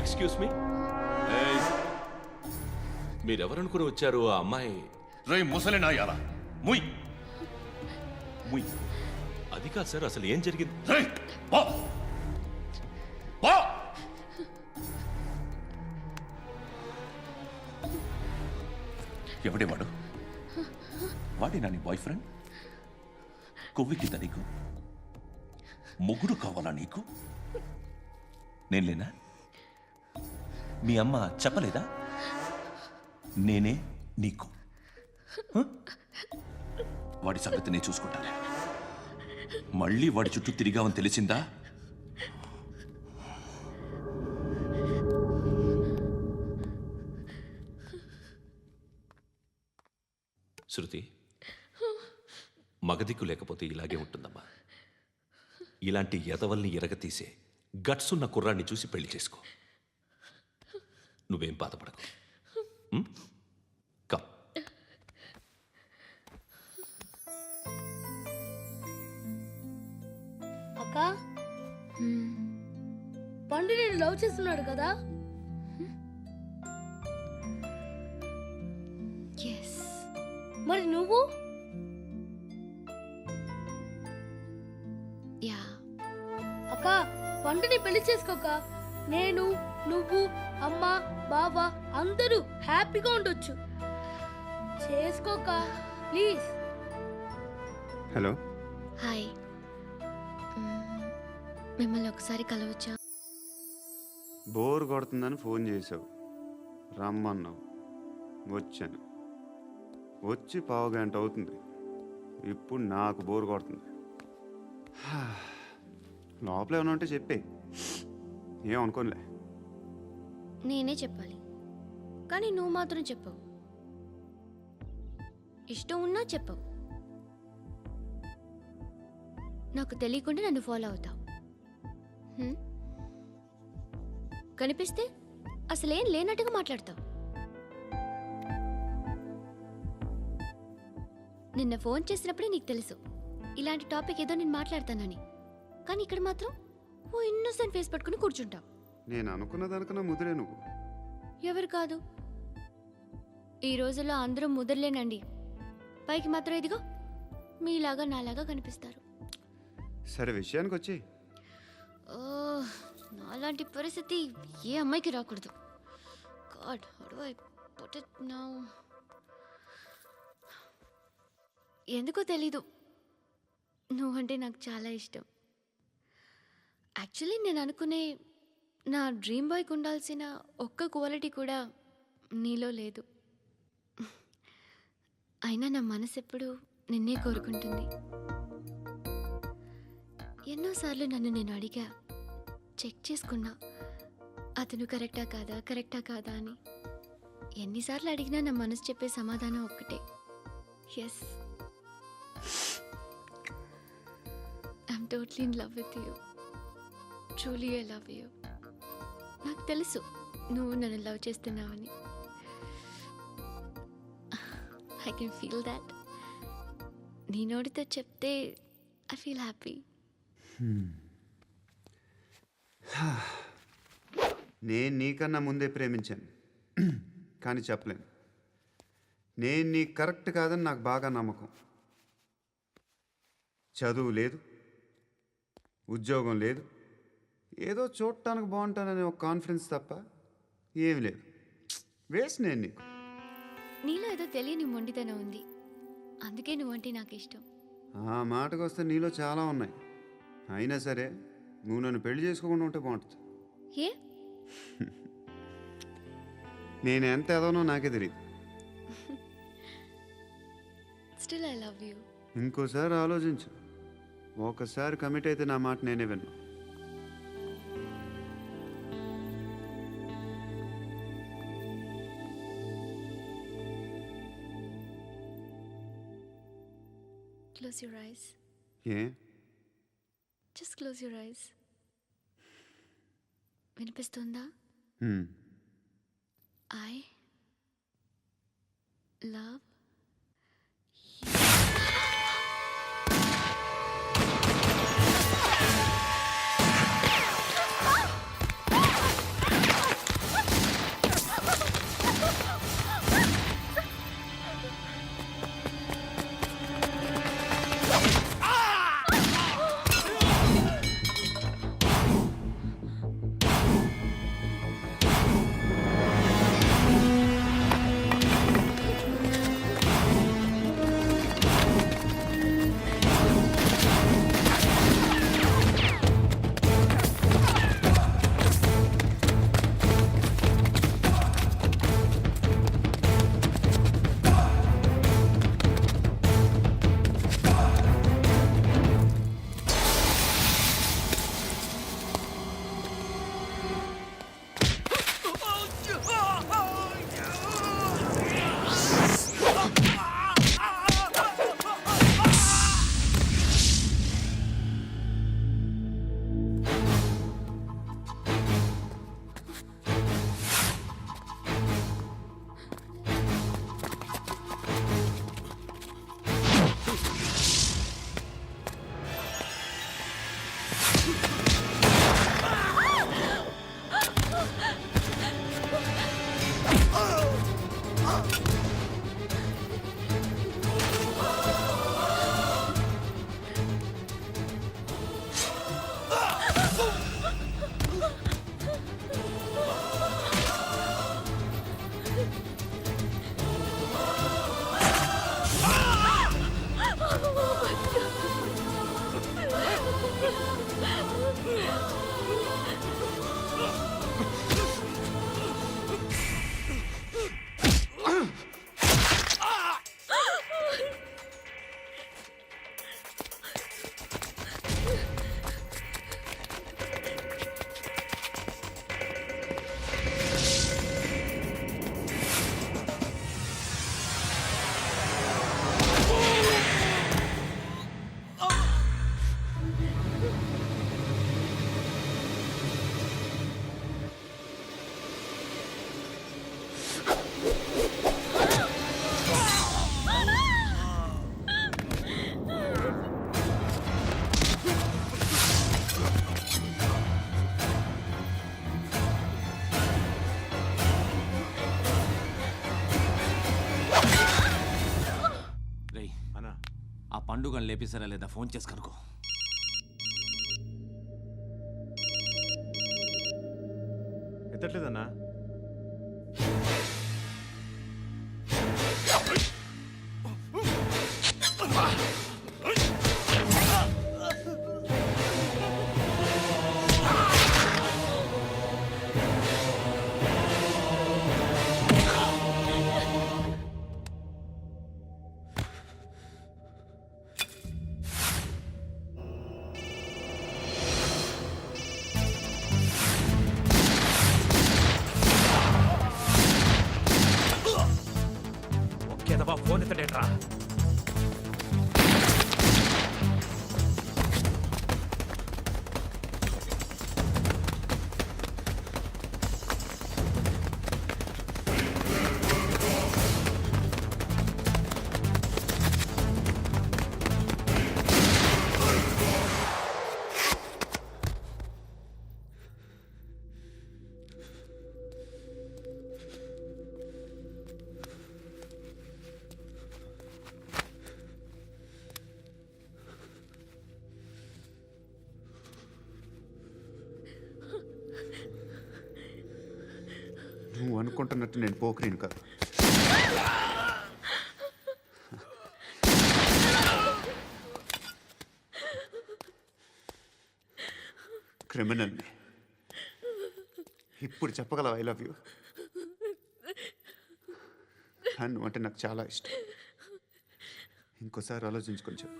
Excuse me, మీరెవరనుకుని వచ్చారు? ఆ అమ్మాయి రే ముసలి నాయాలా, ముయ్ ముయ్. అది కాదు సార్, అసలు ఏం జరిగింది? రే పో పో. ఎవడే వాడు? వాడేనా నీ బాయ్ ఫ్రెండ్? కొవ్వికింద నీకు మొగుడు కావాలా నీకు? నేను లేనా? మీ అమ్మ చెప్పలేదా నేనే నీకు? వాడి సంగతి నేను చూసుకుంటాను. మళ్ళీ వాడి చుట్టూ తిరిగావని తెలిసిందా? శృతి, మగదిక్కు లేకపోతే ఇలాగే ఉంటుందమ్మా. ఇలాంటి ఎదవల్ని ఎరగతీసే గట్స్ ఉన్న కుర్రాన్ని చూసి పెళ్లి చేసుకో. నువ్వేం బాధపడకు. కమ్. అక్క, పండు నేను లవ్ చేస్తున్నాడు కదా? మరి నువ్వు? అక్క, పండుని పెళ్లి చేసుకోక నేను, నువ్వు, అమ్మ, బావ అందరూ హ్యాపీగా ఉండొచ్చు. చేసుకోక ప్లీజ్. హలో. హాయ్. మిమ్మల్ని ఒకసారి కలవచ్చా? బోర్ కొడుతుందని ఫోన్ చేసావు, రమ్మన్నావు, వచ్చాను. వచ్చి పావుగంట అవుతుంది. ఇప్పుడు నాకు బోర్ కొడుతుంది. లోపల ఏమైనా ఉంటే చెప్పే, ఏమనుకోనిలే. నేనే చెప్పాలి, కానీ నువ్వు మాత్రం చెప్పవు. ఇష్టం ఉన్నా చెప్పవు. నాకు తెలియకుండా నన్ను ఫాలో అవుతావు. కనిపిస్తే అసలేం లేనట్టుగా మాట్లాడతావు. నిన్న ఫోన్ చేసినప్పుడే నీకు తెలుసు ఇలాంటి టాపిక్ ఏదో నేను మాట్లాడతానని. కానీ ఇక్కడ మాత్రం ఓ ఇన్నోసెంట్ ఫేస్ పట్టుకుని కూర్చుంటావు. నేను అనుకున్న దానికన్నా ముదిరే నువ్వు. ఎవరు కాదు, ఈ రోజుల్లో అందరూ ముదరలేనండి. పైకి మాత్రం ఇదిగో మీలాగా నాలాగా కనిపిస్తారు. సరే విషయానికి వచ్చి. నాలాంటి పరిస్థితి ఏ అమ్మాయికి రాకూడదు. God, how do I put it now? ఎందుకో తెలీదు, నువ్వంటే నాకు చాలా ఇష్టం. యాక్చువల్లీ నేను అనుకునే నా డ్రీమ్ బాయ్కి ఉండాల్సిన ఒక్క క్వాలిటీ కూడా నీలో లేదు. అయినా నా మనసు ఎప్పుడు నిన్నే కోరుకుంటుంది. ఎన్నోసార్లు నన్ను నేను అడిగా, చెక్ చేసుకున్నా అతను కరెక్టా కాదా అని. ఎన్నిసార్లు అడిగినా నా మనసు చెప్పే సమాధానం ఒక్కటే, yes, I'm totally in love with you. Truly I love you. నాకు తెలుసు నువ్వు నన్ను లవ్ చేస్తున్నావని. I can feel that. నీ నోటితో చెప్తే ఐ ఫీల్ హ్యాపీ. నేను నీకన్నా ముందే ప్రేమించాను, కానీ చెప్పలేను. నేను నీకు కరెక్ట్ కాదని నాకు బాగా నమ్మకం. చదువు లేదు, ఉద్యోగం లేదు, ఏదో చూడటానికి బాగుంటాననే ఒక కాన్ఫిడెన్స్ తప్ప ఏమి లేదు. వేస్ట్ నేను నీకు. నీలో ఏదో తెలియని మొండితనం ఉంది, అందుకే నువ్వంటే నాకు ఇష్టం. ఆ మాటకు వస్తే నీలో చాలా ఉన్నాయి. అయినా సరే నువ్వు నన్ను పెళ్లి చేసుకోకుండా ఉంటే బాగుంటుంది. ఏ? నేను ఎంత ఎదవనో నాకే తెలియదు. Still I love you. ఇంకోసారి ఆలోచించు. ఒకసారి కమిట్ అయితే నా మాట నేనే విన్నా. Close your eyes. A? Just close your eyes. వినిపిస్తుందా? I love you. రేయ్ అన్నా ఆ పండుగను లేపేసారా లేదా ఫోన్ చేసి కనుకో. ఎత్తట్లేదన్నా. ఒకేదవా ఫోన్ ఎత్తడేట్రా. నువ్వు అనుకుంటున్నట్టు నేను పోకరీను కాదు. క్రిమినల్ని. ఇప్పుడు చెప్పగలవు ఐ లవ్ యూ. నువ్వు అంటే నాకు చాలా ఇష్టం. ఇంకోసారి ఆలోచించుకొని చెప్పు.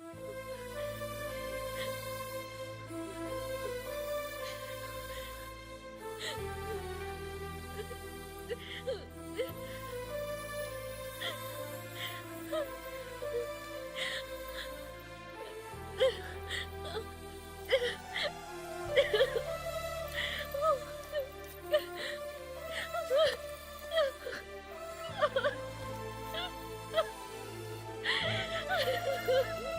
Ha ha ha!